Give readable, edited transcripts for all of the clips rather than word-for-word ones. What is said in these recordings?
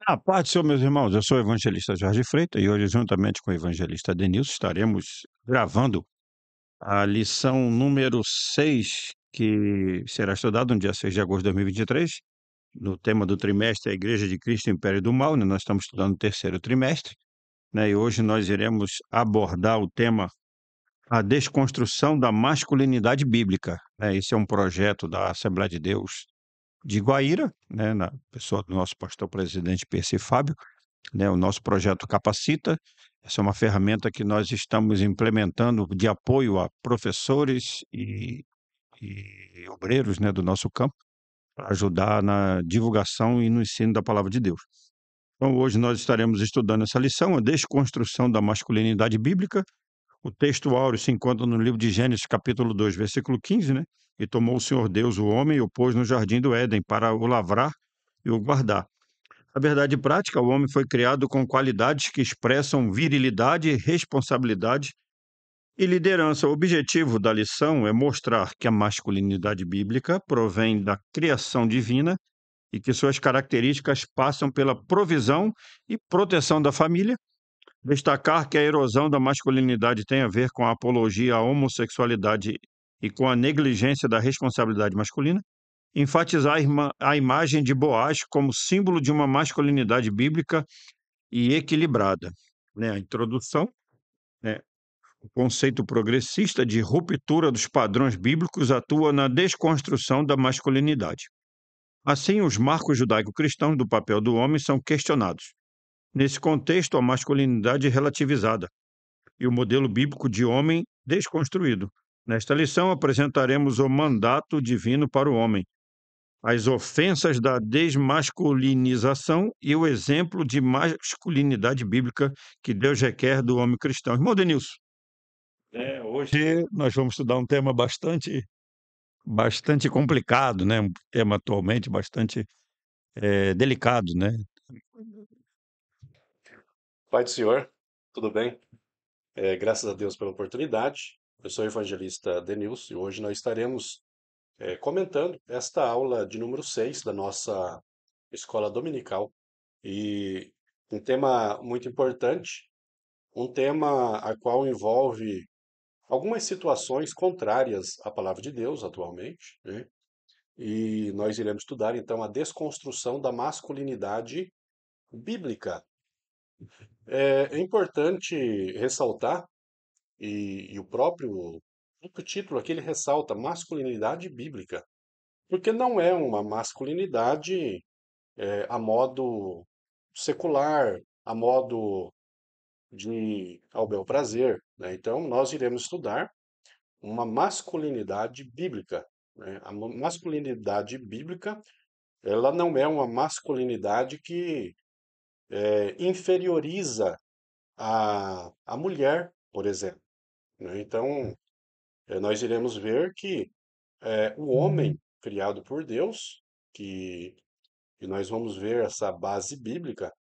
A paz do Senhor, meus irmãos. Eu sou o evangelista Jorge Freitas e hoje, juntamente com o evangelista Denilson, estaremos gravando a lição número 6, que será estudada no dia 6 de agosto de 2023, no tema do trimestre, a Igreja de Cristo, Império do Mal, né? Nós estamos estudando o terceiro trimestre, né? E hoje nós iremos abordar o tema a desconstrução da masculinidade bíblica, né? Esse é um projeto da Assembleia de Deus de Guaíra, né? Na pessoa do nosso pastor presidente Percy Fábio, né, o nosso projeto Capacita. Essa é uma ferramenta que nós estamos implementando de apoio a professores e obreiros, né, do nosso campo, para ajudar na divulgação e no ensino da palavra de Deus. Então, hoje nós estaremos estudando essa lição, a desconstrução da masculinidade bíblica. O texto áureo se encontra no livro de Gênesis, capítulo 2, versículo 15, né? E tomou o Senhor Deus o homem e o pôs no jardim do Éden para o lavrar e o guardar. Na verdade prática, o homem foi criado com qualidades que expressam virilidade, responsabilidade e liderança. O objetivo da lição é mostrar que a masculinidade bíblica provém da criação divina e que suas características passam pela provisão e proteção da família. Destacar que a erosão da masculinidade tem a ver com a apologia à homossexualidade e com a negligência da responsabilidade masculina. Enfatizar a imagem de Boaz como símbolo de uma masculinidade bíblica e equilibrada, né? A introdução, né? O conceito progressista de ruptura dos padrões bíblicos atua na desconstrução da masculinidade. Assim, os marcos judaico-cristãos do papel do homem são questionados. Nesse contexto, a masculinidade é relativizada e o modelo bíblico de homem desconstruído. Nesta lição, apresentaremos o mandato divino para o homem, as ofensas da desmasculinização e o exemplo de masculinidade bíblica que Deus requer do homem cristão. Irmão Denilson, hoje nós vamos estudar um tema bastante complicado, né? Um tema atualmente bastante delicado, né? Pai do Senhor, tudo bem? Graças a Deus pela oportunidade. Eu sou o evangelista Denilson e hoje nós estaremos comentando esta aula de número 6 da nossa escola dominical. E um tema muito importante, um tema a qual envolve algumas situações contrárias à palavra de Deus atualmente, né? E nós iremos estudar então a desconstrução da masculinidade bíblica. É importante ressaltar e o próprio título aqui ele ressalta masculinidade bíblica, porque não é uma masculinidade a modo secular, a modo de ao bel prazer, né? Então nós iremos estudar uma masculinidade bíblica, né? A masculinidade bíblica ela não é uma masculinidade que inferioriza a mulher, por exemplo, né? Então nós iremos ver que o homem criado por Deus, que, que nós vamos ver essa base bíblica,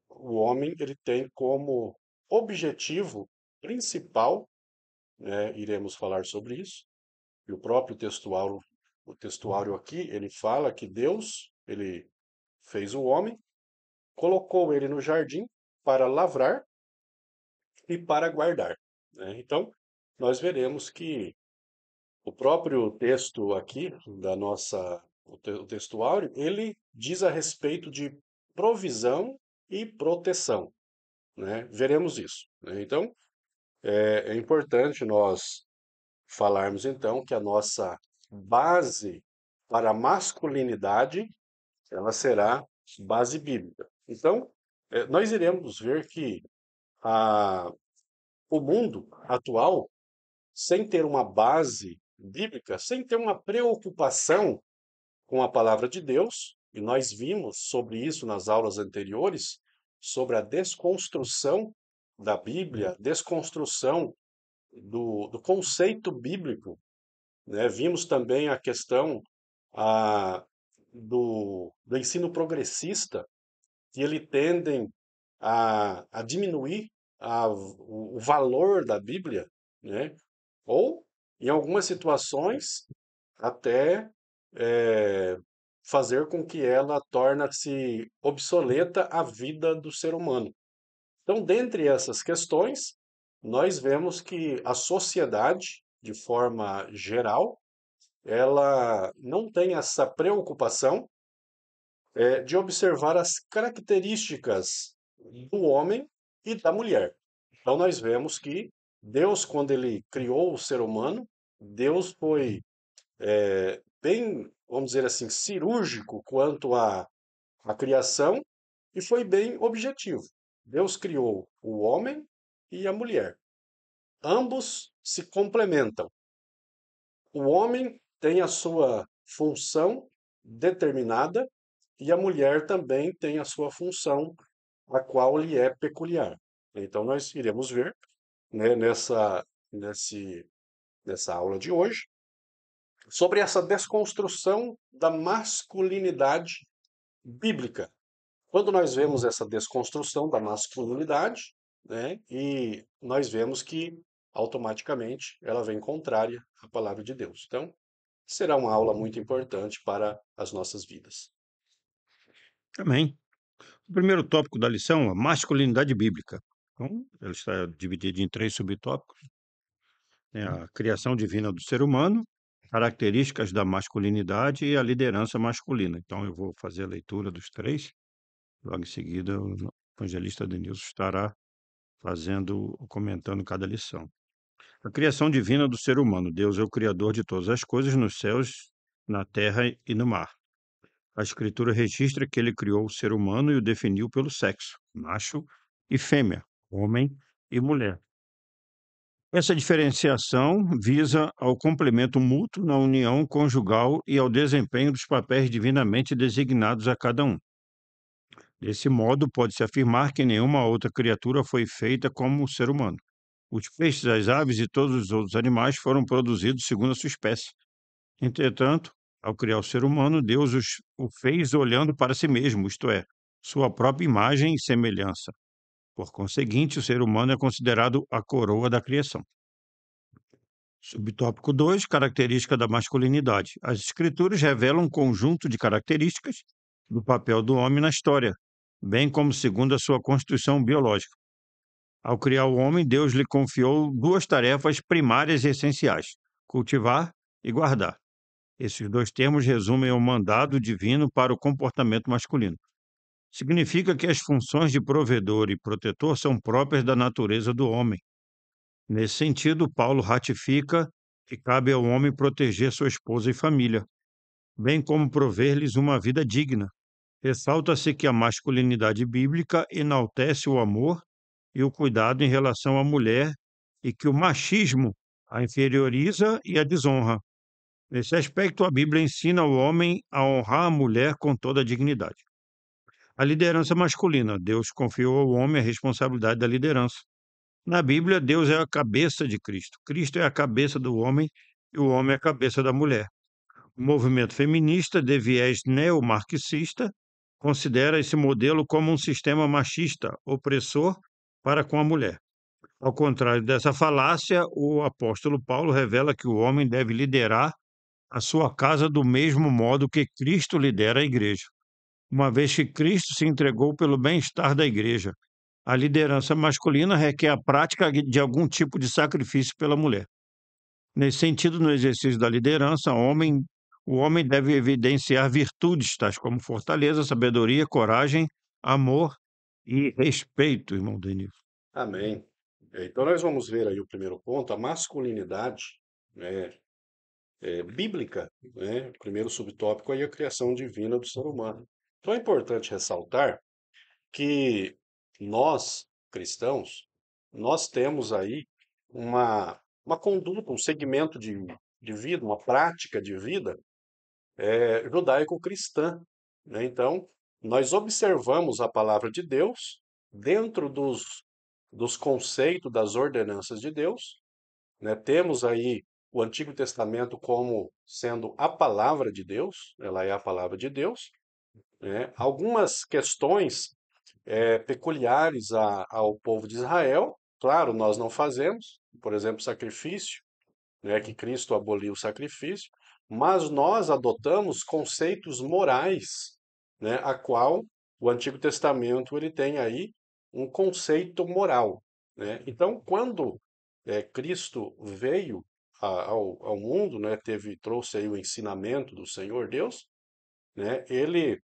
o homem ele tem como objetivo principal, né, iremos falar sobre isso, e o textuário aqui, ele fala que Deus, ele fez o homem, colocou ele no jardim para lavrar e para guardar, né? Então, nós veremos que o próprio texto aqui o textuário, ele diz a respeito de provisão e proteção, né? Veremos isso, né? Então, é importante nós falarmos então que a nossa base para a masculinidade, ela será base bíblica. Então, nós iremos ver que a, o mundo atual sem ter uma base bíblica, sem ter uma preocupação com a palavra de Deus, e nós vimos sobre isso nas aulas anteriores, sobre a desconstrução da Bíblia, desconstrução do conceito bíblico, né? Vimos também a questão a, do ensino progressista, que ele tendem a diminuir o valor da Bíblia, né? Ou, em algumas situações, até fazer com que ela torne-se obsoleta a vida do ser humano. Então, dentre essas questões, nós vemos que a sociedade, de forma geral, ela não tem essa preocupação de observar as características do homem e da mulher. Então, nós vemos que Deus, quando ele criou o ser humano, Deus foi bem, vamos dizer assim, cirúrgico quanto à criação e foi bem objetivo. Deus criou o homem e a mulher. Ambos se complementam. O homem tem a sua função determinada e a mulher também tem a sua função, a qual lhe é peculiar. Então, nós iremos ver, né, nesse, nessa aula de hoje sobre essa desconstrução da masculinidade bíblica. Quando nós vemos essa desconstrução da masculinidade, né, e nós vemos que automaticamente ela vem contrária à palavra de Deus. Então, será uma aula muito importante para as nossas vidas. Amém. O primeiro tópico da lição é masculinidade bíblica. Então, ela está dividida em 3 subtópicos, né, a criação divina do ser humano, características da masculinidade e a liderança masculina. Então, eu vou fazer a leitura dos 3, logo em seguida o evangelista Denilson estará comentando cada lição. A criação divina do ser humano. Deus é o criador de todas as coisas nos céus, na terra e no mar. A Escritura registra que ele criou o ser humano e o definiu pelo sexo, macho e fêmea, homem e mulher. Essa diferenciação visa ao complemento mútuo na união conjugal e ao desempenho dos papéis divinamente designados a cada um. Desse modo, pode-se afirmar que nenhuma outra criatura foi feita como o ser humano. Os peixes, as aves e todos os outros animais foram produzidos segundo a sua espécie. Entretanto, ao criar o ser humano, Deus o fez olhando para si mesmo, isto é, sua própria imagem e semelhança. Por conseguinte, o ser humano é considerado a coroa da criação. Subtópico 2, característica da masculinidade. As escrituras revelam um conjunto de características do papel do homem na história, bem como segundo a sua constituição biológica. Ao criar o homem, Deus lhe confiou 2 tarefas primárias e essenciais: cultivar e guardar. Esses 2 termos resumem o mandado divino para o comportamento masculino. Significa que as funções de provedor e protetor são próprias da natureza do homem. Nesse sentido, Paulo ratifica que cabe ao homem proteger sua esposa e família, bem como prover-lhes uma vida digna. Ressalta-se que a masculinidade bíblica enaltece o amor e o cuidado em relação à mulher e que o machismo a inferioriza e a desonra. Nesse aspecto, a Bíblia ensina o homem a honrar a mulher com toda a dignidade. A liderança masculina. Deus confiou ao homem a responsabilidade da liderança. Na Bíblia, Deus é a cabeça de Cristo. Cristo é a cabeça do homem e o homem é a cabeça da mulher. O movimento feminista, de viés neomarxista, considera esse modelo como um sistema machista, opressor para com a mulher. Ao contrário dessa falácia, o apóstolo Paulo revela que o homem deve liderar a sua casa do mesmo modo que Cristo lidera a igreja, uma vez que Cristo se entregou pelo bem-estar da igreja. A liderança masculina requer a prática de algum tipo de sacrifício pela mulher. Nesse sentido, no exercício da liderança, o homem deve evidenciar virtudes tais como fortaleza, sabedoria, coragem, amor e respeito, irmão Denilson. Amém. Então, nós vamos ver aí o primeiro ponto, a masculinidade, né, bíblica, né? O primeiro subtópico aí é a criação divina do ser humano. Então, é importante ressaltar que nós, cristãos, nós temos aí uma conduta, um segmento de vida, uma prática de vida judaico-cristã, né? Então, nós observamos a palavra de Deus dentro dos conceitos, das ordenanças de Deus, né? Temos aí o Antigo Testamento como sendo a palavra de Deus, ela é a palavra de Deus, né? Algumas questões peculiares ao povo de Israel, claro, nós não fazemos, por exemplo, sacrifício, né? Que Cristo aboliu o sacrifício, mas nós adotamos conceitos morais, né, a qual o Antigo Testamento ele tem aí um conceito moral, né? Então, quando Cristo veio ao mundo, né, trouxe aí o ensinamento do Senhor Deus, né? Ele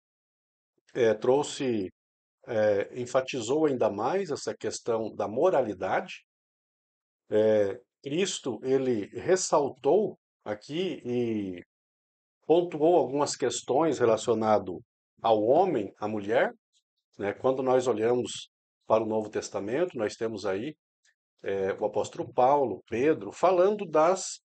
enfatizou ainda mais essa questão da moralidade. Cristo ele ressaltou aqui e pontuou algumas questões relacionadas ao homem, à mulher, né? Quando nós olhamos para o Novo Testamento, nós temos aí o apóstolo Paulo, Pedro, falando das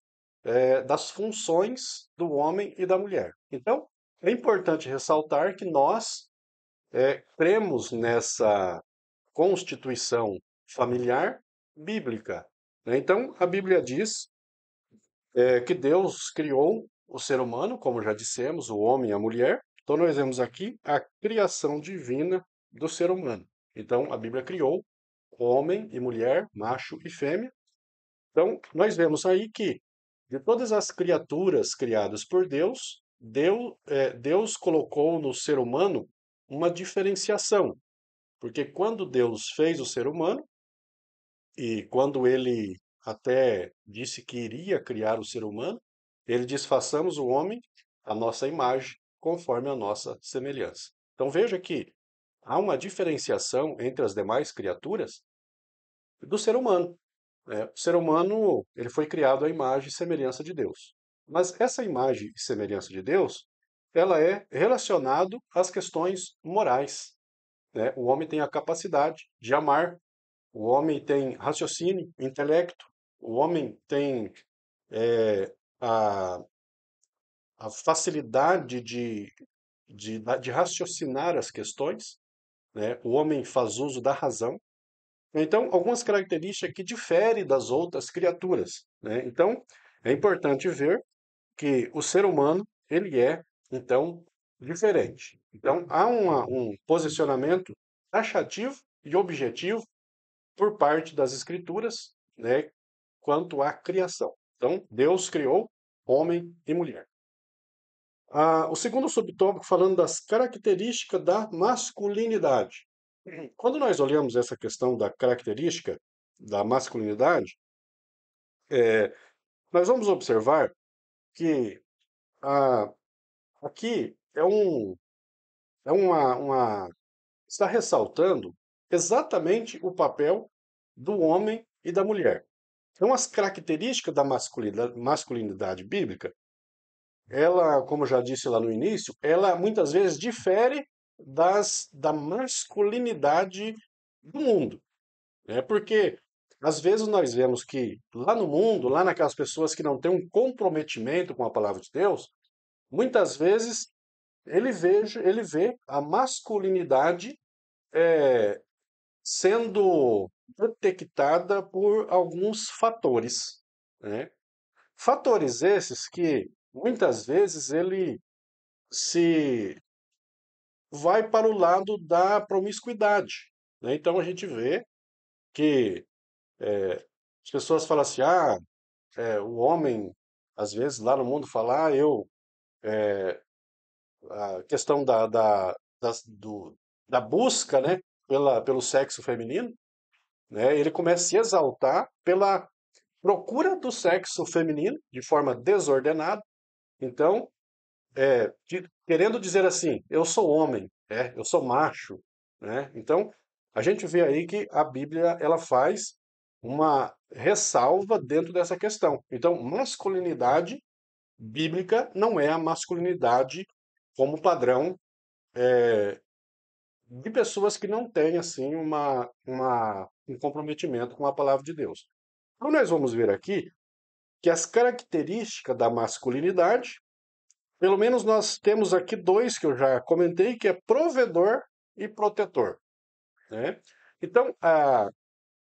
funções do homem e da mulher. Então, é importante ressaltar que nós cremos nessa constituição familiar bíblica, né? Então, a Bíblia diz que Deus criou o ser humano, como já dissemos, o homem e a mulher. Então, nós vemos aqui a criação divina do ser humano. Então, a Bíblia criou homem e mulher, macho e fêmea. Então, nós vemos aí que de todas as criaturas criadas por Deus, Deus colocou no ser humano uma diferenciação. Porque quando Deus fez o ser humano, e quando ele até disse que iria criar o ser humano, ele diz: façamos o homem à nossa imagem, conforme a nossa semelhança. Então veja que há uma diferenciação entre as demais criaturas do ser humano, né? O ser humano ele foi criado à imagem e semelhança de Deus. Mas essa imagem e semelhança de Deus, ela é relacionada às questões morais, né? O homem tem a capacidade de amar, o homem tem raciocínio, intelecto, o homem tem é, a, a facilidade de raciocinar as questões, né? O homem faz uso da razão. Então, algumas características que diferem das outras criaturas, né? Então, é importante ver que o ser humano, ele é, então, diferente. Então, há um posicionamento taxativo e objetivo por parte das escrituras, né, quanto à criação. Então, Deus criou homem e mulher. O segundo subtópico, falando das características da masculinidade. Quando nós olhamos essa questão da característica da masculinidade, nós vamos observar que ah, aqui está ressaltando exatamente o papel do homem e da mulher. Então, as características da masculinidade bíblica, ela, como já disse lá no início, ela muitas vezes difere da masculinidade do mundo, né? Porque às vezes nós vemos que lá no mundo, lá naquelas pessoas que não têm um comprometimento com a palavra de Deus, muitas vezes ele vê a masculinidade sendo detectada por alguns fatores, né? Fatores esses que muitas vezes ele se vai para o lado da promiscuidade, né? Então a gente vê que as pessoas falam assim, o homem às vezes lá no mundo fala, a questão da busca, né, pelo sexo feminino, né? Ele começa a se exaltar pela procura do sexo feminino de forma desordenada. Então, querendo dizer assim, eu sou homem, eu sou macho, né? Então, a gente vê aí que a Bíblia ela faz uma ressalva dentro dessa questão. Então, masculinidade bíblica não é a masculinidade como padrão de pessoas que não têm assim um comprometimento com a palavra de Deus. Então, nós vamos ver aqui que as características da masculinidade, pelo menos nós temos aqui dois que eu já comentei, que é provedor e protetor, né? Então,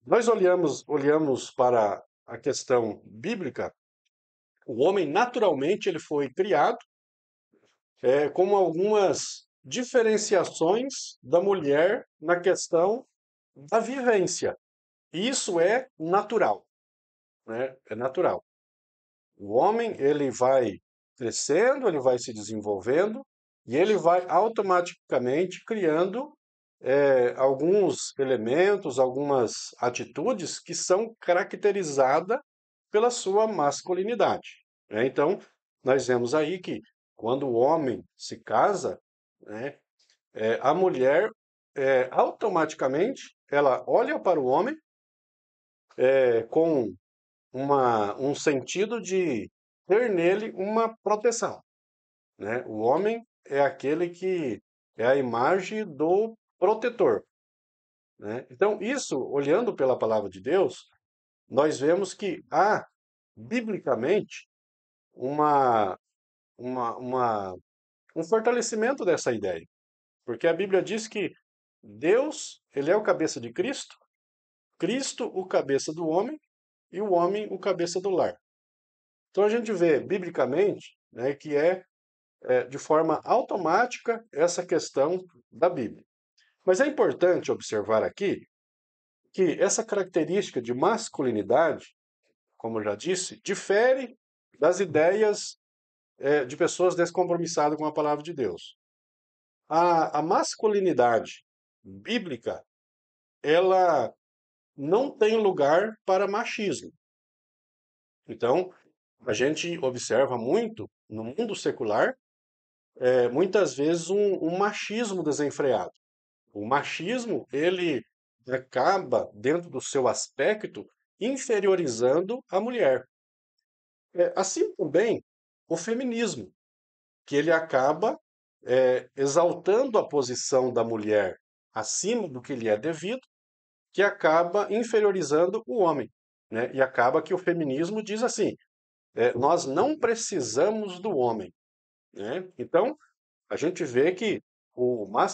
nós olhamos para a questão bíblica, o homem naturalmente ele foi criado com algumas diferenciações da mulher na questão da vivência. Isso é natural, né? É natural. O homem ele vai crescendo, ele vai se desenvolvendo e ele vai automaticamente criando alguns elementos, algumas atitudes que são caracterizadas pela sua masculinidade, né? Então, nós vemos aí que quando o homem se casa, né, a mulher automaticamente ela olha para o homem com um sentido de ter nele uma proteção, né? O homem é aquele que é a imagem do protetor, né? Então, isso, olhando pela palavra de Deus, nós vemos que há, biblicamente, uma, uma, um fortalecimento dessa ideia. Porque a Bíblia diz que Deus, ele é o cabeça de Cristo, Cristo o cabeça do homem e o homem o cabeça do lar. Então a gente vê biblicamente, né, que de forma automática essa questão da Bíblia. Mas é importante observar aqui que essa característica de masculinidade, como eu já disse, difere das ideias de pessoas descompromissadas com a palavra de Deus. A masculinidade bíblica, ela não tem lugar para machismo. Então, a gente observa muito no mundo secular, muitas vezes um machismo desenfreado. O machismo, ele acaba, dentro do seu aspecto, inferiorizando a mulher. Assim também o feminismo, que ele acaba exaltando a posição da mulher acima do que lhe é devido, que acaba inferiorizando o homem, né? E acaba que o feminismo diz assim: nós não precisamos do homem, né? Então, a gente vê que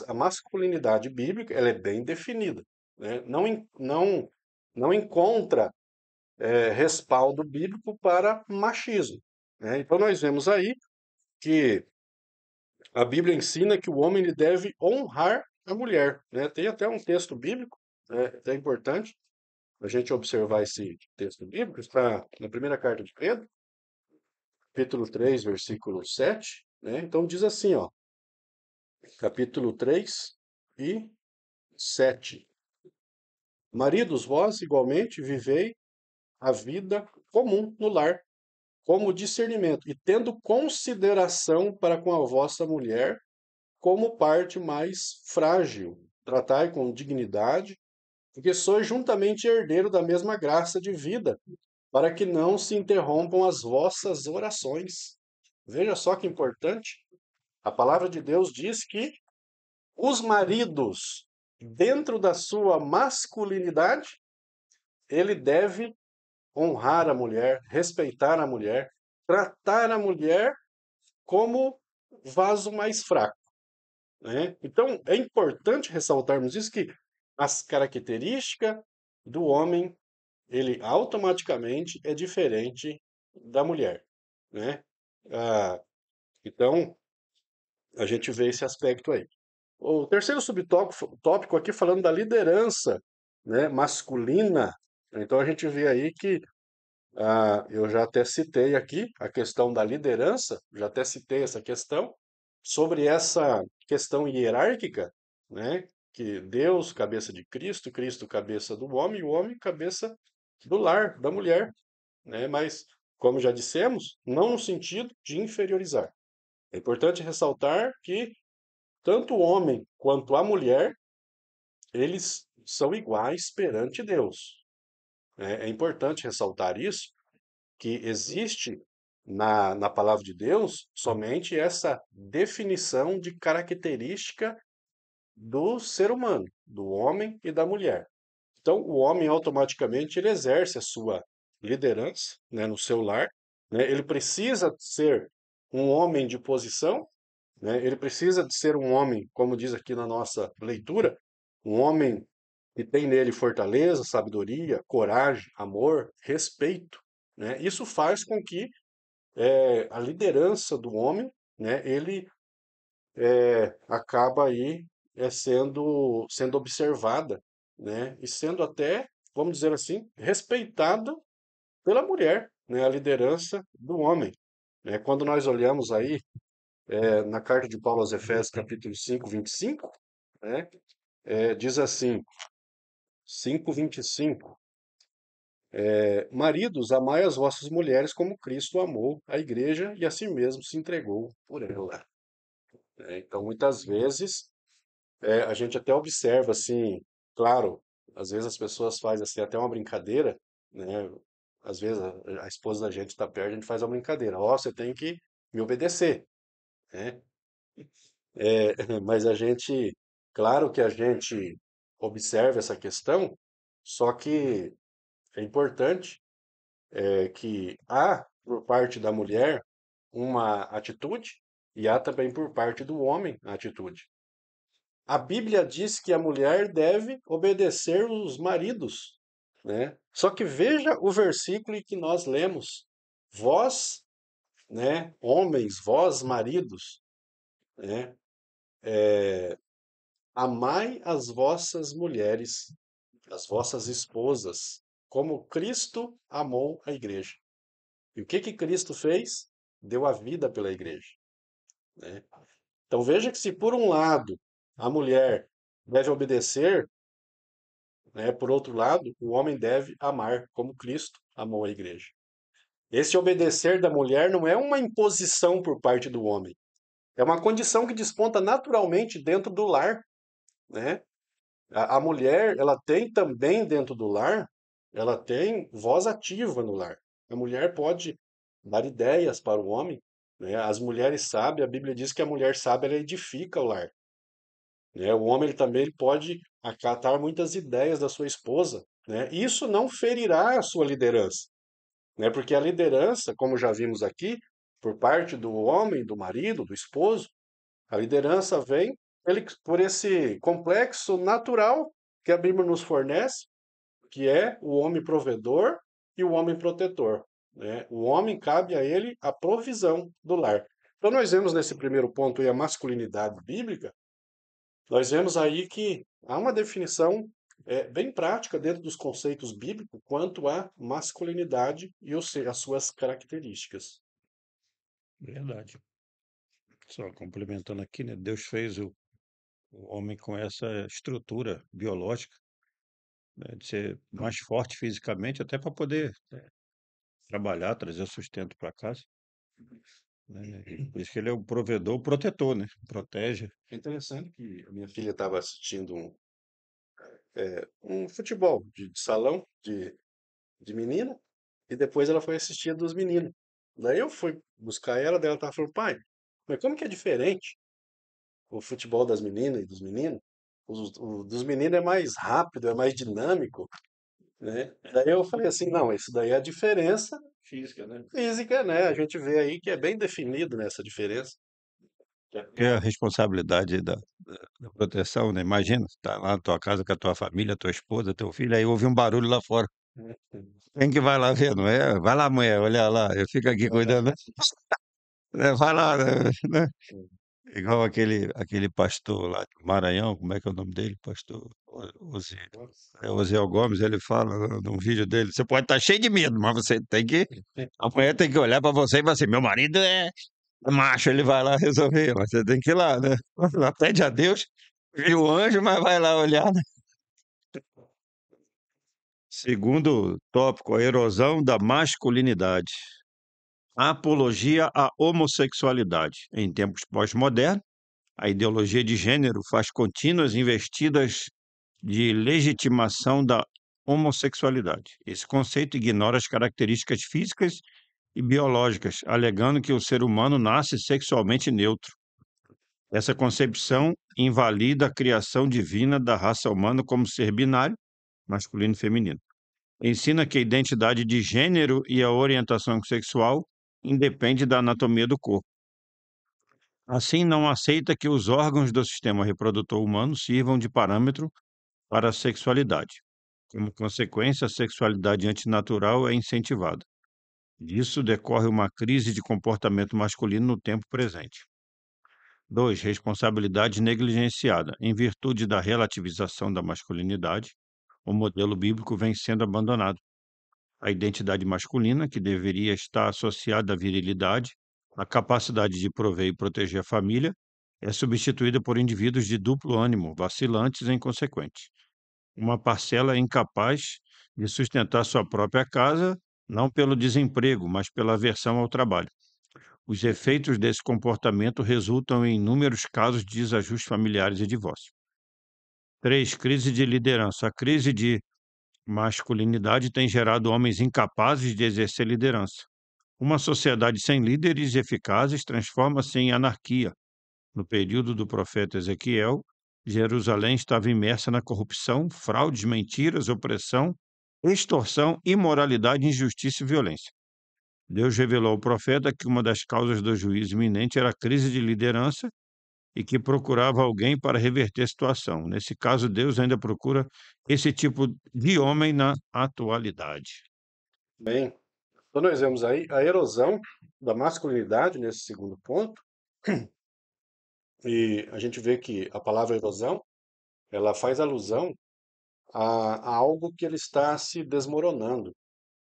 a masculinidade bíblica ela é bem definida, né? Não encontra respaldo bíblico para machismo, né? Então, nós vemos aí que a Bíblia ensina que o homem ele deve honrar a mulher, né? Tem até um texto bíblico, né, até importante a gente observar esse texto bíblico, está na primeira carta de Pedro, capítulo 3, versículo 7, né? Então diz assim, ó, capítulo 3 e 7. Maridos, vós igualmente vivei a vida comum no lar, como discernimento, e tendo consideração para com a vossa mulher como parte mais frágil. Tratai com dignidade, porque sois juntamente herdeiro da mesma graça de vida, para que não se interrompam as vossas orações. Veja só que importante. A palavra de Deus diz que os maridos, dentro da sua masculinidade, ele deve honrar a mulher, respeitar a mulher, tratar a mulher como vaso mais fraco, né? Então, é importante ressaltarmos isso, que as características do homem, ele automaticamente é diferente da mulher, né? Ah, então, a gente vê esse aspecto aí. O terceiro subtópico aqui falando da liderança, né, masculina. Então a gente vê aí que eu já até citei aqui a questão da liderança, já até citei essa questão, sobre essa questão hierárquica, né, que Deus, cabeça de Cristo, Cristo, cabeça do homem, e o homem, cabeça do lar, da mulher, né, mas, como já dissemos, não no sentido de inferiorizar. É importante ressaltar que tanto o homem quanto a mulher, eles são iguais perante Deus, né? É importante ressaltar isso, que existe na palavra de Deus somente essa definição de característica do ser humano, do homem e da mulher. Então, o homem automaticamente ele exerce a sua liderança, né, no seu lar, né? Ele precisa ser um homem de posição, né? Ele precisa de ser um homem, como diz aqui na nossa leitura, um homem que tem nele fortaleza, sabedoria, coragem, amor, respeito, né? Isso faz com que a liderança do homem, né, ele acaba aí sendo observada, né, e sendo até, vamos dizer assim, respeitada pela mulher, né, a liderança do homem. né? Quando nós olhamos aí, na carta de Paulo aos Efésios, capítulo 5, 25, né? Diz assim, 5, 25, maridos, amai as vossas mulheres como Cristo amou a igreja e a si mesmo se entregou por ela. Então, muitas vezes, a gente até observa assim, claro, às vezes as pessoas fazem assim até uma brincadeira, né? Às vezes a esposa da gente está perto, a gente faz uma brincadeira. Ó, você tem que me obedecer, né? Mas a gente, claro que a gente observa essa questão, só que é importante que há por parte da mulher uma atitude e há também por parte do homem a atitude. A Bíblia diz que a mulher deve obedecer os maridos, né? Só que veja o versículo em que nós lemos: vós, né, homens, vós, maridos, né, amai as vossas mulheres, as vossas esposas, como Cristo amou a igreja. E o que que Cristo fez? Deu a vida pela igreja, né? Então veja que se por um lado a mulher deve obedecer, né, por outro lado, o homem deve amar como Cristo amou a igreja. Esse obedecer da mulher não é uma imposição por parte do homem, é uma condição que desponta naturalmente dentro do lar, né? A mulher, ela tem também dentro do lar, ela tem voz ativa no lar. A mulher pode dar ideias para o homem, né? As mulheres sábias, a Bíblia diz que a mulher sábia ela edifica o lar, né? O homem ele também ele pode acatar muitas ideias da sua esposa, né? Isso não ferirá a sua liderança, né? Porque a liderança, como já vimos aqui, por parte do homem, do marido, do esposo, a liderança vem por esse complexo natural que a Bíblia nos fornece, que é o homem provedor e o homem protetor, né? O homem cabe a ele a provisão do lar. Então nós vemos nesse primeiro ponto aí a masculinidade bíblica, nós vemos aí que há uma definição bem prática dentro dos conceitos bíblicos quanto à masculinidade e as suas características. Verdade. Só complementando aqui, né? Deus fez o homem com essa estrutura biológica, né, de ser mais forte fisicamente, até para poder trabalhar, trazer o sustento para casa, né? Por isso que ele é o provedor, o protetor, né? Protege. É interessante que a minha filha estava assistindo um futebol de salão de menina e depois ela foi assistir a dos meninos. Daí eu fui buscar ela, daí ela estava falando, pai, mas como que é diferente o futebol das meninas e dos meninos? O dos meninos é mais rápido, é mais dinâmico, né? Daí eu falei assim, não, isso daí é a diferença Física, né? física, né? A gente vê aí que é bem definido nessa diferença. Que é a responsabilidade da proteção, né? Imagina, você tá lá na tua casa com a tua família, tua esposa, teu filho, aí ouve um barulho lá fora. Quem que vai lá ver, não é? Vai lá, mulher, olha lá, eu fico aqui cuidando, né? Vai lá, né? Igual aquele pastor lá do Maranhão, como é que é o nome dele? Pastor Osiel Gomes, ele fala num vídeo dele, você pode estar cheio de medo, mas você tem que, a mulher tem que olhar para você e falar assim, meu marido é macho, ele vai lá resolver, mas você tem que ir lá, né? Lá pede a Deus, viu o anjo, mas vai lá olhar, né? Segundo tópico, a erosão da masculinidade. A apologia à homossexualidade. Em tempos pós-modernos, a ideologia de gênero faz contínuas investidas de legitimação da homossexualidade. Esse conceito ignora as características físicas e biológicas, alegando que o ser humano nasce sexualmente neutro. Essa concepção invalida a criação divina da raça humana como ser binário, masculino e feminino. Ensina que a identidade de gênero e a orientação sexual independe da anatomia do corpo. Assim, não aceita que os órgãos do sistema reprodutor humano sirvam de parâmetro para a sexualidade. Como consequência, a sexualidade antinatural é incentivada. Disso decorre uma crise de comportamento masculino no tempo presente. 2. Responsabilidade negligenciada. Em virtude da relativização da masculinidade, o modelo bíblico vem sendo abandonado. A identidade masculina, que deveria estar associada à virilidade, A capacidade de prover e proteger a família é substituída por indivíduos de duplo ânimo, vacilantes e inconsequentes. Uma parcela é incapaz de sustentar sua própria casa, não pelo desemprego, mas pela aversão ao trabalho. Os efeitos desse comportamento resultam em inúmeros casos de desajustes familiares e divórcio. 3. Crise de liderança. A crise de masculinidade tem gerado homens incapazes de exercer liderança. Uma sociedade sem líderes eficazes transforma-se em anarquia. No período do profeta Ezequiel, Jerusalém estava imersa na corrupção, fraudes, mentiras, opressão, extorsão, imoralidade, injustiça e violência. Deus revelou ao profeta que uma das causas do juízo iminente era a crise de liderança e que procurava alguém para reverter a situação. Nesse caso, Deus ainda procura esse tipo de homem na atualidade. Bem, então nós vemos aí a erosão da masculinidade nesse segundo ponto, e a gente vê que a palavra erosão, ela faz alusão a algo que ele está se desmoronando,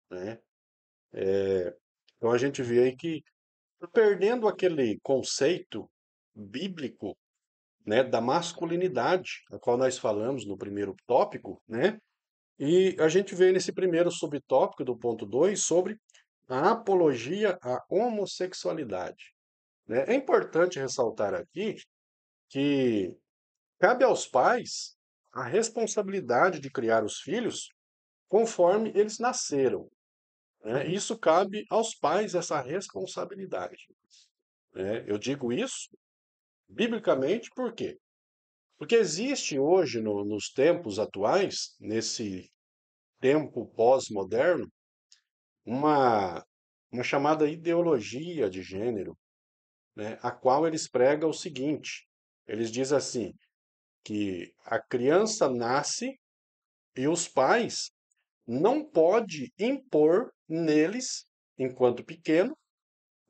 né? Então a gente vê aí que tá perdendo aquele conceito bíblico, né, da masculinidade, a qual nós falamos no primeiro tópico, né? E a gente vê nesse primeiro subtópico do ponto 2 sobre a apologia à homossexualidade, né? É importante ressaltar aqui que cabe aos pais a responsabilidade de criar os filhos conforme eles nasceram, né? Isso cabe aos pais, essa responsabilidade, né? Eu digo isso biblicamente por quê? Porque existe hoje, nos tempos atuais, nesse tempo pós-moderno, uma, uma chamada ideologia de gênero, né, a qual eles pregam o seguinte: eles dizem assim, que a criança nasce e os pais não pode impor neles, enquanto pequeno,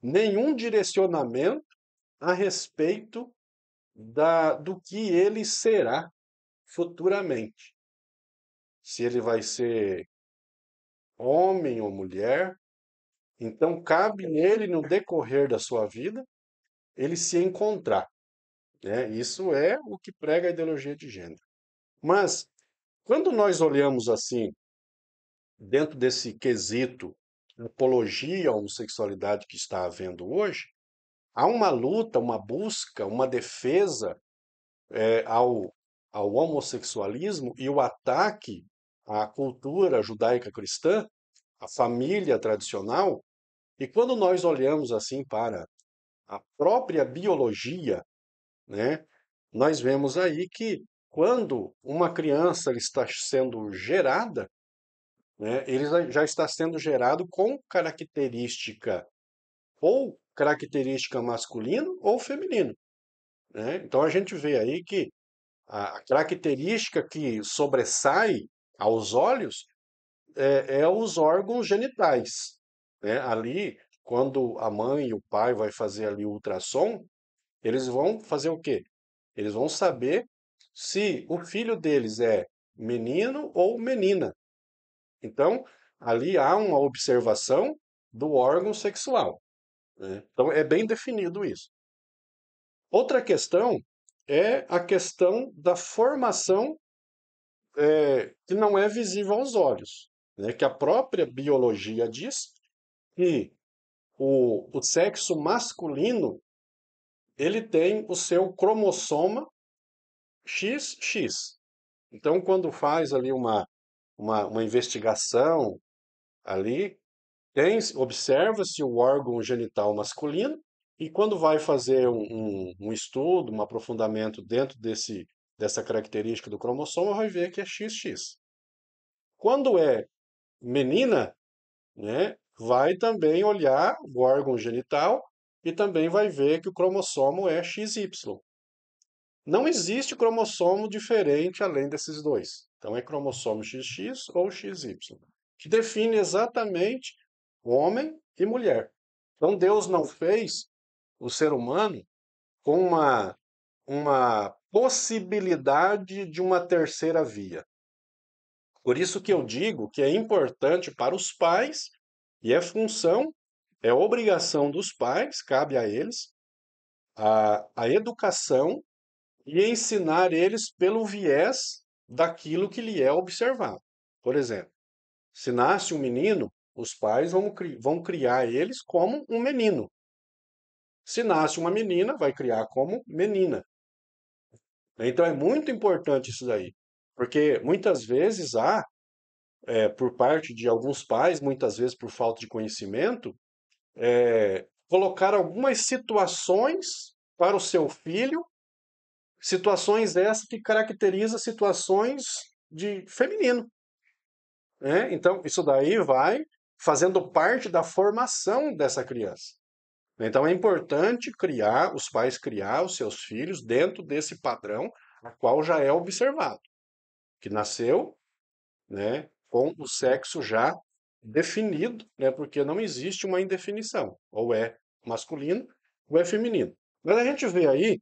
nenhum direcionamento a respeito do que ele será futuramente. Se ele vai ser homem ou mulher, então cabe nele, no decorrer da sua vida, ele se encontrar, né? Isso é o que prega a ideologia de gênero. Mas, quando nós olhamos assim, dentro desse quesito, apologia à homossexualidade que está havendo hoje, há uma luta, uma busca, uma defesa ao homossexualismo e o ataque à cultura judaica cristã, à família tradicional. E quando nós olhamos assim para a própria biologia, né, nós vemos aí que quando uma criança está sendo gerada, né, ele já está sendo gerado com característica masculino ou feminino, né? Então a gente vê aí que a característica que sobressai aos olhos é os órgãos genitais, né? Ali, quando a mãe e o pai vai fazer ali o ultrassom, eles vão fazer o quê? Eles vão saber se o filho deles é menino ou menina. Então, ali há uma observação do órgão sexual, né? Então, é bem definido isso. Outra questão é a questão da formação que não é visível aos olhos, né? Que a própria biologia diz que o sexo masculino ele tem o seu cromossoma XX. Então, quando faz ali uma investigação ali, observa-se o órgão genital masculino e quando vai fazer um estudo, um aprofundamento dentro dessa característica do cromossomo, vai ver que é XX. Quando é menina, né, vai também olhar o órgão genital e também vai ver que o cromossomo é XY. Não existe cromossomo diferente além desses dois. Então é cromossomo XX ou XY, que define exatamente homem e mulher. Então Deus não fez o ser humano com uma possibilidade de uma terceira via. Por isso que eu digo que é importante para os pais e é função é obrigação dos pais, cabe a eles, a educação e ensinar eles pelo viés daquilo que lhe é observado. Por exemplo, se nasce um menino, os pais vão criar eles como um menino. Se nasce uma menina, vai criar como menina. Então é muito importante isso daí, porque muitas vezes há, por parte de alguns pais, muitas vezes por falta de conhecimento, colocar algumas situações para o seu filho, situações essas que caracterizam situações de feminino, né? Então isso daí vai fazendo parte da formação dessa criança. Então é importante criar, os pais criar os seus filhos dentro desse padrão, a qual já é observado, que nasceu, né, com o sexo já definido, né, porque não existe uma indefinição, ou é masculino ou é feminino. Mas a gente vê aí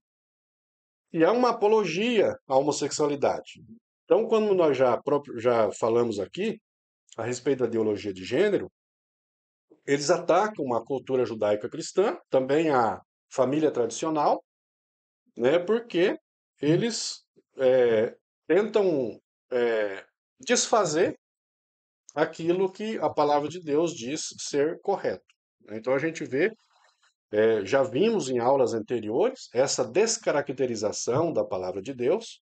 que há uma apologia à homossexualidade. Então, quando nós já falamos aqui a respeito da ideologia de gênero, eles atacam a cultura judaica cristã, também a família tradicional, né, porque eles tentam desfazer aquilo que a palavra de Deus diz ser correto. Então a gente vê, já vimos em aulas anteriores, essa descaracterização da palavra de Deus,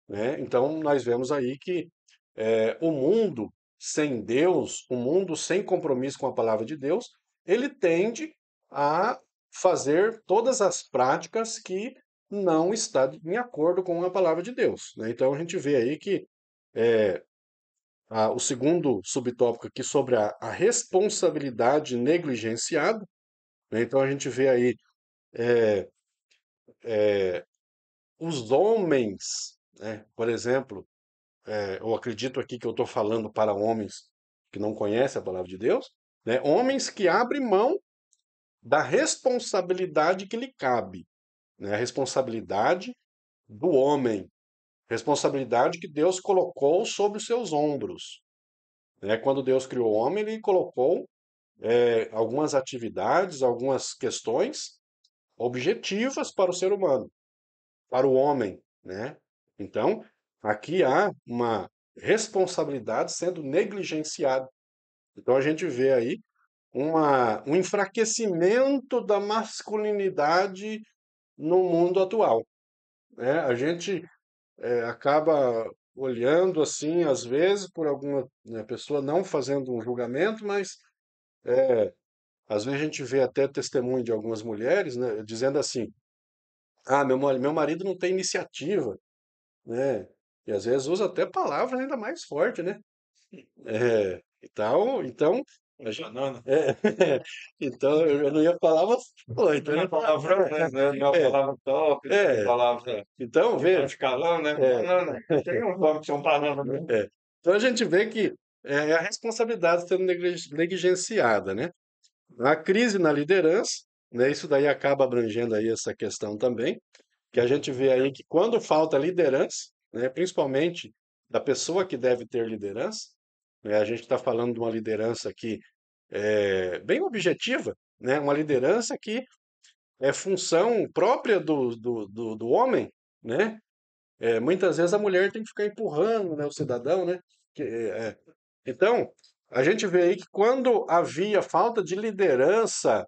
né? Então nós vemos aí que o mundo sem Deus, o mundo sem compromisso com a palavra de Deus, ele tende a fazer todas as práticas que não está em acordo com a palavra de Deus, né? Então a gente vê aí que o segundo subtópico aqui sobre a responsabilidade negligenciada, né? Então a gente vê aí os homens, né? Por exemplo, eu acredito aqui que eu estou falando para homens que não conhecem a palavra de Deus, né? Homens que abrem mão da responsabilidade que lhe cabe, né? A responsabilidade do homem, responsabilidade que Deus colocou sobre os seus ombros, né? Quando Deus criou o homem, ele colocou algumas atividades, algumas questões objetivas para o ser humano, para o homem, né? Então, aqui há uma responsabilidade sendo negligenciada. Então, a gente vê aí um enfraquecimento da masculinidade no mundo atual, né? A gente acaba olhando assim, às vezes, por alguma, né, pessoa não fazendo um julgamento, mas às vezes a gente vê até testemunho de algumas mulheres, né, dizendo assim: ah, meu marido não tem iniciativa, né? E às vezes usa até palavras ainda mais fortes, né? Então, Banana. então eu não ia falar, mas foi, então Não eu é ia falar, palavrão, né? Não é uma é, palavra top, não é é, palavra então de veja, praticalão, né? é, Banana. Tem um nome que são banana mesmo. então a gente vê que é a responsabilidade sendo negligenciada, né? A crise na liderança, né? Isso daí acaba abrangendo aí essa questão também, que a gente vê aí que quando falta liderança, né, principalmente da pessoa que deve ter liderança, né, a gente está falando de uma liderança aqui bem objetiva, né, uma liderança que é função própria do homem, né? Muitas vezes a mulher tem que ficar empurrando, né, o cidadão, né? Então, a gente vê aí que quando havia falta de liderança,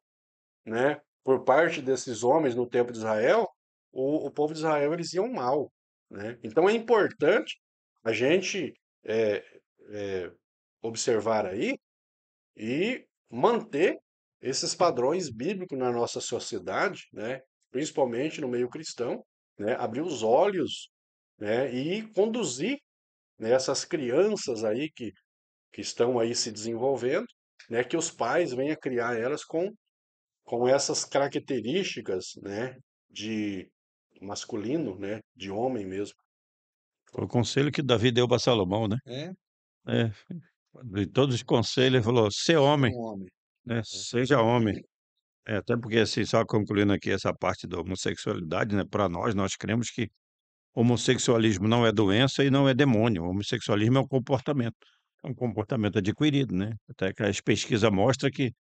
né, por parte desses homens no tempo de Israel, o povo de Israel eles iam mal, né? Então é importante a gente é, é, observar aí e manter esses padrões bíblicos na nossa sociedade, né? Principalmente no meio cristão, né? Abrir os olhos, né? E conduzir, né, essas crianças aí que estão aí se desenvolvendo, né? Que os pais venham criar elas com essas características, né, de masculino, né, de homem mesmo. Foi o conselho que Davi deu para Salomão, né? É, É, de todos os conselhos, ele falou: "Ser Ser homem, um homem. né? Seja homem". Até porque, assim, só concluindo aqui essa parte da homossexualidade, né? Para nós, nós cremos que homossexualismo não é doença e não é demônio. O homossexualismo é um comportamento adquirido, né? Até que as pesquisas mostram que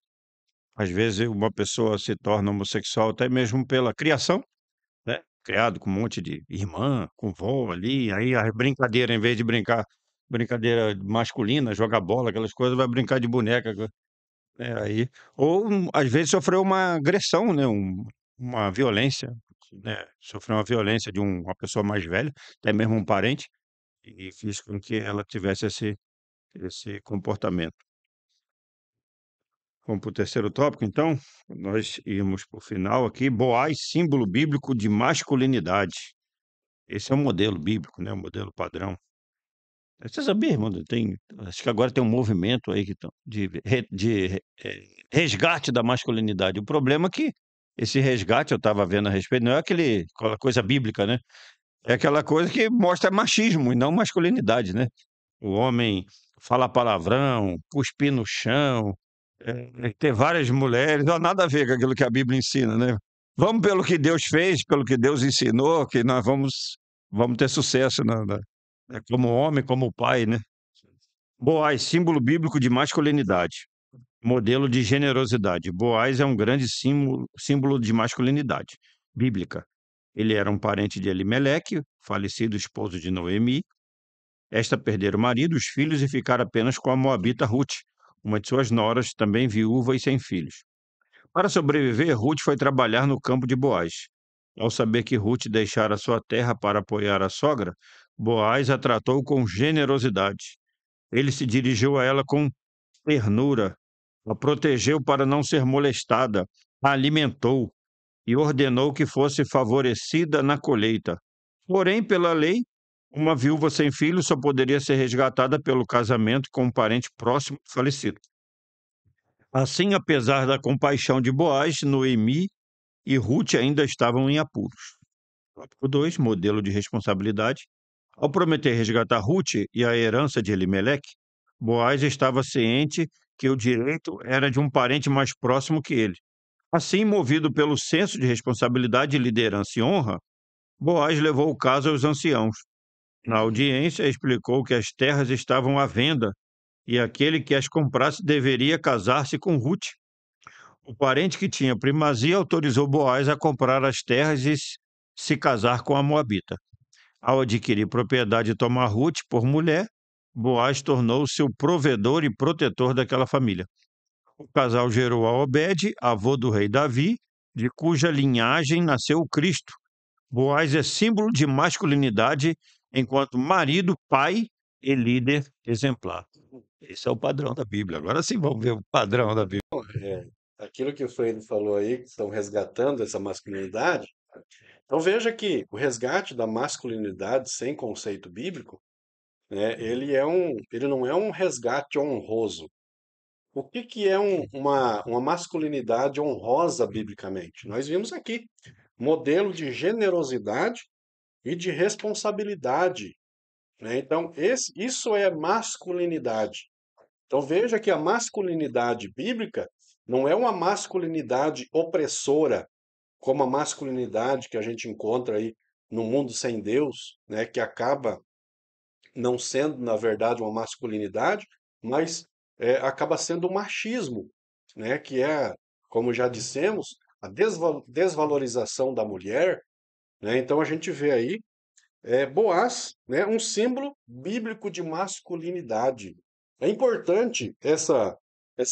Às vezes uma pessoa se torna homossexual até mesmo pela criação, né, criado com um monte de irmã, com vó ali, aí a brincadeira em vez de brincadeira masculina, jogar bola, aquelas coisas, vai brincar de boneca, aí ou às vezes sofreu uma agressão, né, uma violência, Sim. né, sofreu uma violência de uma pessoa mais velha, até mesmo um parente, e fez com que ela tivesse esse comportamento. Vamos para o terceiro tópico, então? Nós irmos para o final aqui. Boaz, símbolo bíblico de masculinidade. Esse é o modelo bíblico, né? O modelo padrão. Você sabia, irmão? Acho que agora tem um movimento aí resgate da masculinidade. O problema é que esse resgate, eu estava vendo a respeito, não é aquela coisa bíblica, né? É aquela coisa que mostra machismo e não masculinidade, né? O homem fala palavrão, cuspir no chão, ter várias mulheres, ó, nada a ver com aquilo que a Bíblia ensina, né? Vamos pelo que Deus fez, pelo que Deus ensinou, que nós vamos ter sucesso como homem, como pai, né? Boaz, símbolo bíblico de masculinidade, modelo de generosidade. Boaz é um grande símbolo de masculinidade bíblica. Ele era um parente de Elimeleque, falecido esposo de Noemi. Esta perdera o marido, os filhos e ficar apenas com a moabita Ruth, uma de suas noras, também viúva e sem filhos. Para sobreviver, Ruth foi trabalhar no campo de Boaz. Ao saber que Ruth deixara sua terra para apoiar a sogra, Boaz a tratou com generosidade. Ele se dirigiu a ela com ternura, a protegeu para não ser molestada, a alimentou e ordenou que fosse favorecida na colheita. Porém, pela lei, uma viúva sem filho só poderia ser resgatada pelo casamento com um parente próximo falecido. Assim, apesar da compaixão de Boaz, Noemi e Ruth ainda estavam em apuros. Tópico 2, modelo de responsabilidade. Ao prometer resgatar Ruth e a herança de Elimeleque, Boaz estava ciente que o direito era de um parente mais próximo que ele. Assim, movido pelo senso de responsabilidade, liderança e honra, Boaz levou o caso aos anciãos. Na audiência, explicou que as terras estavam à venda e aquele que as comprasse deveria casar-se com Ruth. O parente que tinha primazia autorizou Boaz a comprar as terras e se casar com a moabita. Ao adquirir propriedade e tomar Ruth por mulher, Boaz tornou-se o provedor e protetor daquela família. O casal gerou a Obed, avô do rei Davi, de cuja linhagem nasceu o Cristo. Boaz é símbolo de masculinidade enquanto marido, pai e líder exemplar. Esse é o padrão da Bíblia. Agora sim vamos ver o padrão da Bíblia. É, aquilo que o Freire falou aí, que estão resgatando essa masculinidade. Então veja que o resgate da masculinidade sem conceito bíblico, né, ele não é um resgate honroso. O que que é uma masculinidade honrosa biblicamente? Nós vimos aqui, modelo de generosidade e de responsabilidade, né? Então, isso é masculinidade. Então veja que a masculinidade bíblica não é uma masculinidade opressora, como a masculinidade que a gente encontra aí no mundo sem Deus, né, que acaba não sendo, na verdade, uma masculinidade, mas acaba sendo um machismo, né, que é, como já dissemos, a desvalorização da mulher, né? Então a gente vê aí Boaz, né, um símbolo bíblico de masculinidade. É importante essa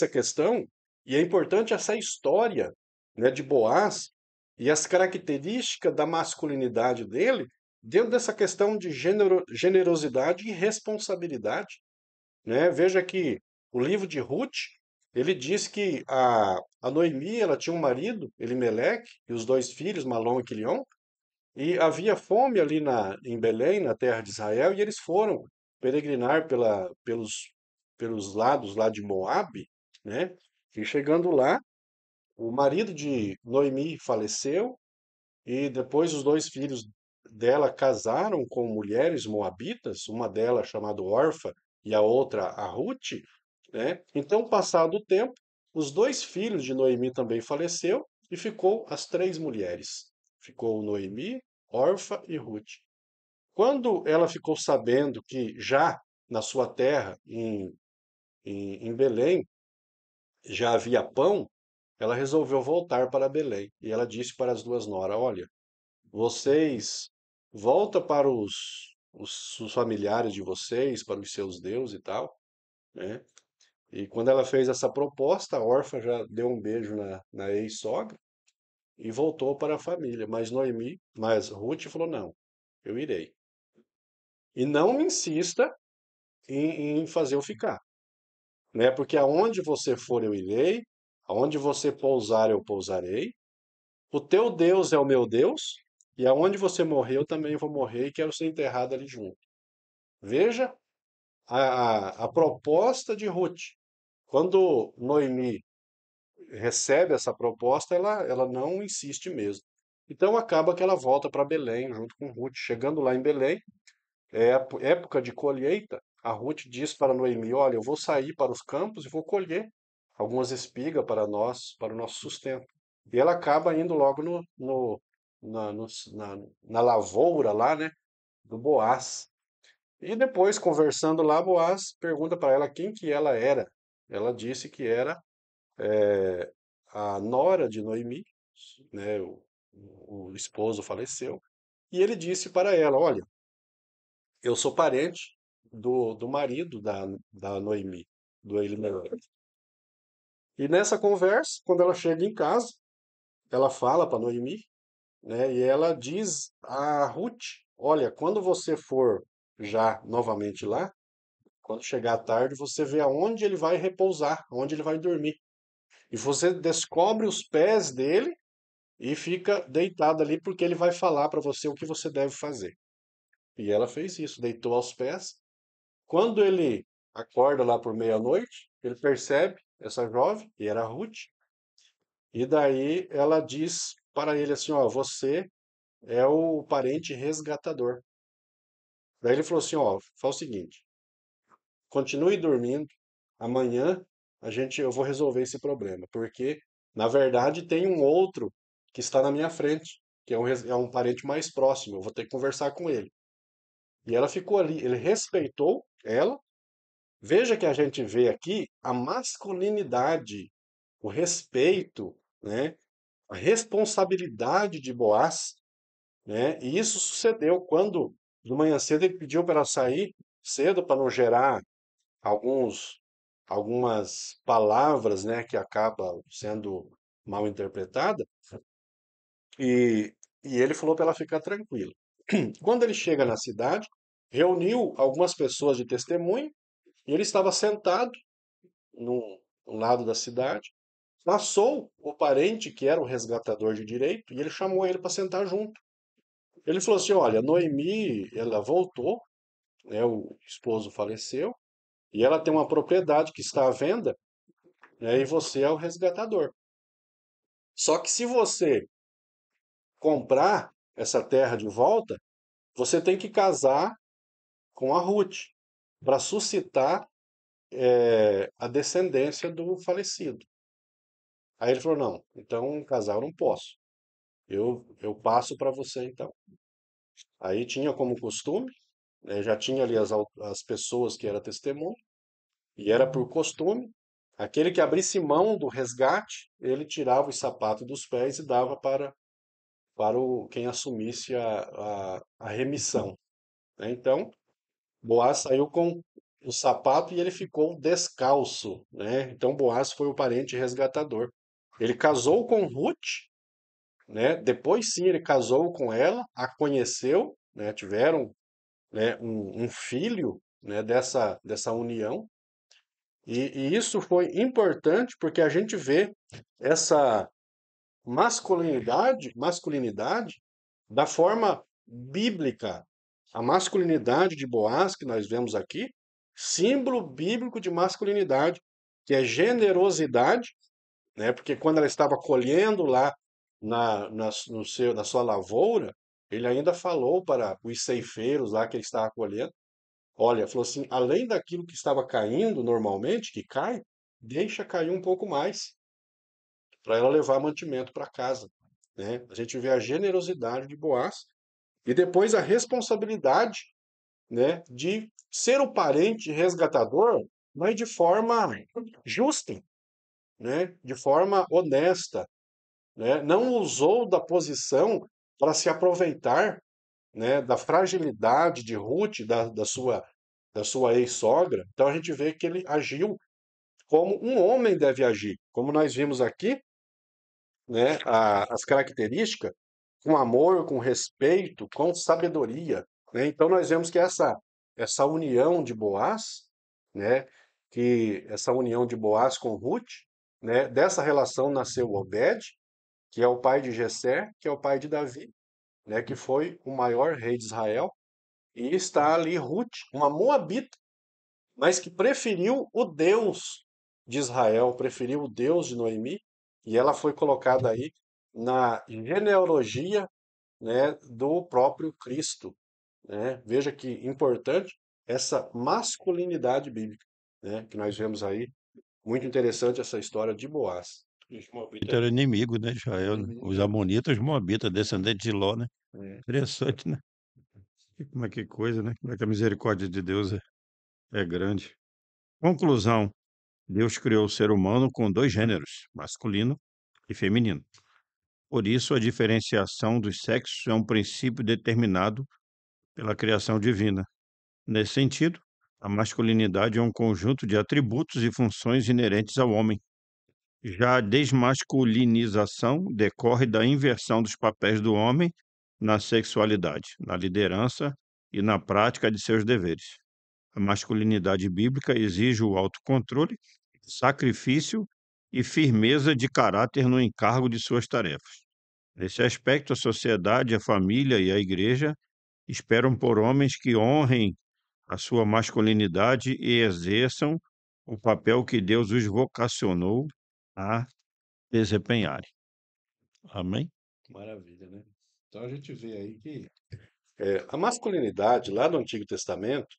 questão e é importante essa história, né, de Boaz e as características da masculinidade dele dentro dessa questão de generosidade e responsabilidade, né? Veja que o livro de Ruth, ele diz que a Noemi, ela tinha um marido, Elimeleque, e os dois filhos, Malom e Quilion, e havia fome ali em Belém, na terra de Israel, e eles foram peregrinar pelos lados lá de Moabe, né? E chegando lá, o marido de Noemi faleceu, e depois os dois filhos dela casaram com mulheres moabitas, uma delas chamada Orfa e a outra a Ruth, né? Então, passado o tempo, os dois filhos de Noemi também faleceu e ficou as três mulheres. Ficou Noemi, Orfa e Ruth. Quando ela ficou sabendo que já na sua terra, em Belém, já havia pão, ela resolveu voltar para Belém. E ela disse para as duas noras: Olha, vocês volta para os familiares de vocês, para os seus deuses e tal, né? E quando ela fez essa proposta, a órfã já deu um beijo na ex-sogra e voltou para a família. Mas Ruth falou: Não, eu irei. E não me insista em fazer eu ficar, né? Porque aonde você for eu irei, aonde você pousar eu pousarei. O teu Deus é o meu Deus, e aonde você morrer eu também vou morrer e quero ser enterrado ali junto. Veja a proposta de Ruth. Quando Noemi recebe essa proposta, ela não insiste mesmo. Então acaba que ela volta para Belém junto com Ruth. Chegando lá em Belém, época de colheita, a Ruth diz para Noemi: Olha, eu vou sair para os campos e vou colher algumas espigas para nós, para o nosso sustento. E ela acaba indo logo na lavoura lá, né, do Boaz. E depois, conversando lá, Boaz pergunta para ela quem que ela era. Ela disse que era a nora de Noemi, né, o esposo faleceu. E ele disse para ela: Olha, eu sou parente do marido da Noemi, do Elimelec. E nessa conversa, quando ela chega em casa, ela fala para Noemi, né, e ela diz a Ruth: Olha, quando você for já novamente lá, quando chegar à tarde, você vê aonde ele vai repousar, onde ele vai dormir. E você descobre os pés dele e fica deitado ali, porque ele vai falar para você o que você deve fazer. E ela fez isso, deitou aos pés. Quando ele acorda lá por meia-noite, ele percebe essa jovem, que era a Ruth, e daí ela diz para ele assim: Ó, você é o parente resgatador. Daí ele falou assim: Ó, faz o seguinte, continue dormindo, amanhã eu vou resolver esse problema, porque na verdade tem um outro que está na minha frente, que é um parente mais próximo, eu vou ter que conversar com ele. E ela ficou ali, ele respeitou ela. Veja que a gente vê aqui a masculinidade, o respeito, né? A responsabilidade de Boaz, né? E isso sucedeu quando de manhã cedo ele pediu para ela sair cedo para não gerar alguns algumas palavras, né, que acabam sendo mal interpretadas, e, e ele falou para ela ficar tranquila. Quando ele chega na cidade, reuniu algumas pessoas de testemunho, e ele estava sentado num lado da cidade. Passou o parente que era o resgatador de direito e ele chamou ele para sentar junto. Ele falou assim: Olha, Noemi, ela voltou, né, o esposo faleceu e ela tem uma propriedade que está à venda, né, e você é o resgatador. Só que se você comprar essa terra de volta, você tem que casar com a Ruth para suscitar a descendência do falecido. Aí ele falou: Não, então casar eu não posso. Eu passo para você então. Aí tinha como costume, né, já tinha ali as pessoas que eram testemunha, e era por costume, aquele que abrisse mão do resgate, ele tirava os sapatos dos pés e dava para quem assumisse a remissão, né? Então, Boaz saiu com o sapato e ele ficou descalço, né? Então, Boaz foi o parente resgatador. Ele casou com Ruth, né? Depois sim ele casou com ela, a conheceu, né? Tiveram, né, um filho, né, dessa união. E isso foi importante porque a gente vê essa masculinidade da forma bíblica. A masculinidade de Boaz, que nós vemos aqui, símbolo bíblico de masculinidade, que é generosidade, né? Porque quando ela estava colhendo lá na sua lavoura, ele ainda falou para os ceifeiros lá que ele estava colhendo, olha, falou assim, além daquilo que estava caindo normalmente, que cai, deixa cair um pouco mais, para ela levar mantimento para casa, né? A gente vê a generosidade de Boaz e depois a responsabilidade, né, de ser o parente resgatador, mas de forma justa, né, de forma honesta, né, não usou da posição para se aproveitar, né, da fragilidade de Ruth, da sua ex-sogra. Então a gente vê que ele agiu como um homem deve agir. Como nós vimos aqui, né, as características, com amor, com respeito, com sabedoria, né? Então nós vemos que essa união de Boaz, né, que essa união de Boaz com Ruth, né, dessa relação nasceu Obed, que é o pai de Jessé, que é o pai de Davi, né, que foi o maior rei de Israel, e está ali Ruth, uma moabita, mas que preferiu o Deus de Israel, preferiu o Deus de Noemi, e ela foi colocada aí na genealogia, né, do próprio Cristo, né? Veja que importante essa masculinidade bíblica, né, que nós vemos aí. Muito interessante essa história de Boaz. Os moabitas eram inimigo, né, de Israel, né? Os amonitas, os moabitas, descendentes de Ló, né? Interessante, né? Como é que coisa, né? Como é que a misericórdia de Deus é grande. Conclusão: Deus criou o ser humano com dois gêneros, masculino e feminino. Por isso, a diferenciação dos sexos é um princípio determinado pela criação divina. Nesse sentido, a masculinidade é um conjunto de atributos e funções inerentes ao homem. Já a desmasculinização decorre da inversão dos papéis do homem na sexualidade, na liderança e na prática de seus deveres. A masculinidade bíblica exige o autocontrole, sacrifício e firmeza de caráter no encargo de suas tarefas. Nesse aspecto, a sociedade, a família e a igreja esperam por homens que honrem a sua masculinidade e exerçam o papel que Deus os vocacionou a desempenharem. Amém? Maravilha, né? Então a gente vê aí que a masculinidade lá no Antigo Testamento,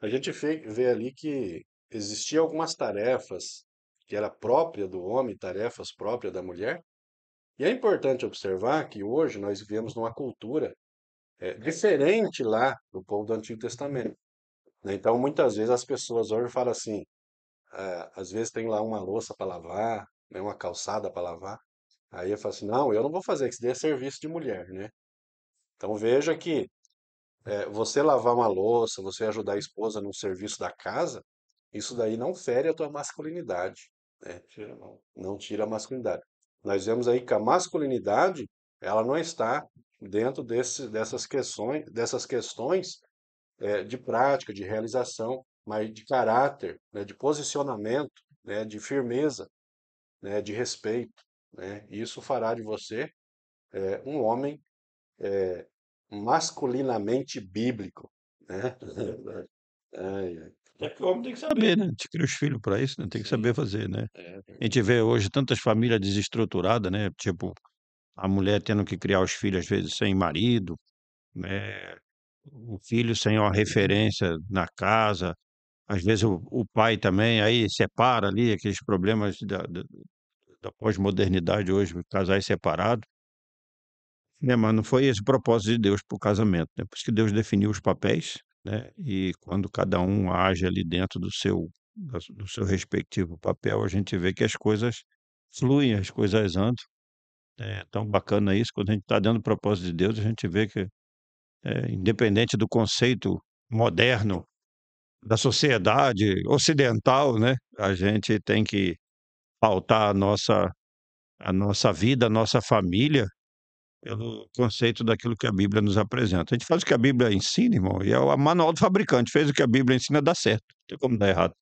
a gente vê ali que existiam algumas tarefas que era própria do homem, tarefas próprias da mulher. E é importante observar que hoje nós vivemos numa cultura diferente lá do povo do Antigo Testamento, né? Então muitas vezes as pessoas hoje falam assim, às vezes tem lá uma louça para lavar, né, uma calçada para lavar. Aí eu falo assim, não, eu não vou fazer, que isso daí é serviço de mulher, né? Então veja que você lavar uma louça, você ajudar a esposa no serviço da casa, isso daí não fere a tua masculinidade, né? Não tira a masculinidade. Nós vemos aí que a masculinidade, ela não está dentro dessas questões de prática, de realização, mas de caráter, né, de posicionamento, né, de firmeza, né, de respeito, né? Isso fará de você um homem masculinamente bíblico, né? Ai, ai. É que o homem tem que saber, né? A gente cria os filhos para isso, né? Tem que saber Sim, fazer, né? é A gente vê hoje tantas famílias desestruturadas, né? Tipo, a mulher tendo que criar os filhos, às vezes, sem marido, né? O filho sem uma referência na casa, às vezes o pai também, aí separa ali, aqueles problemas da pós-modernidade hoje, casais separados. Né, mas não foi esse o propósito de Deus para o casamento, né, por isso que Deus definiu os papéis, né, e quando cada um age ali dentro do seu respectivo papel, a gente vê que as coisas fluem, as coisas andam. É tão bacana isso, quando a gente está dentro do propósito de Deus, a gente vê que, independente do conceito moderno da sociedade ocidental, né, a gente tem que pautar a nossa vida, a nossa família pelo conceito daquilo que a Bíblia nos apresenta. A gente faz o que a Bíblia ensina, irmão, e é o manual do fabricante. Fez o que a Bíblia ensina, dá certo. Não tem como dar errado,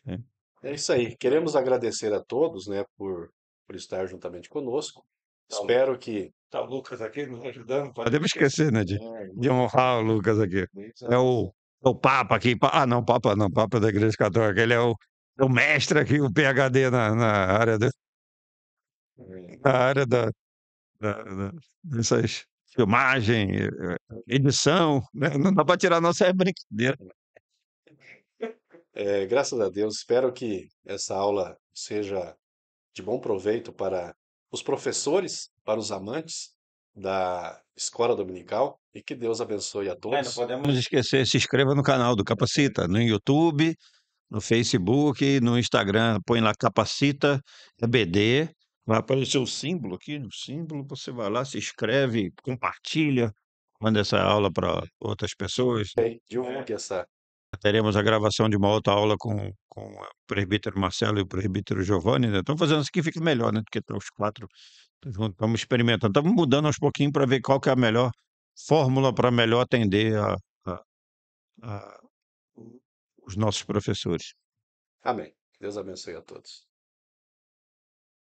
né? É isso aí. Queremos agradecer a todos, né, por estar juntamente conosco. Espero que Tá o Lucas aqui nos ajudando. Podemos esquecer, né, de honrar o Lucas aqui. isso, É o Papa aqui. Não, Papa não. Papa é da Igreja Católica. Ele é o mestre aqui, o PhD na área, na área dessas filmagem, edição, né? Não dá para tirar nossa brincadeira. graças a Deus, espero que essa aula seja de bom proveito para os professores, para os amantes da escola dominical e que Deus abençoe a Não todos. podemos esquecer, se inscreva no canal do Capacita, no YouTube, no Facebook, no Instagram, põe lá Capacita EBD, vai aparecer o símbolo aqui, no símbolo você vai lá, se inscreve, compartilha, manda essa aula para outras pessoas. Ok, divulgue essa. Teremos a gravação de uma outra aula com o presbítero Marcelo e o presbítero Giovanni, né? Estamos fazendo isso que fica melhor, né? Porque estão os quatro juntos, estamos experimentando, estamos mudando aos pouquinhos para ver qual que é a melhor fórmula para melhor atender a- a- os nossos professores. Amém. Que Deus abençoe a todos.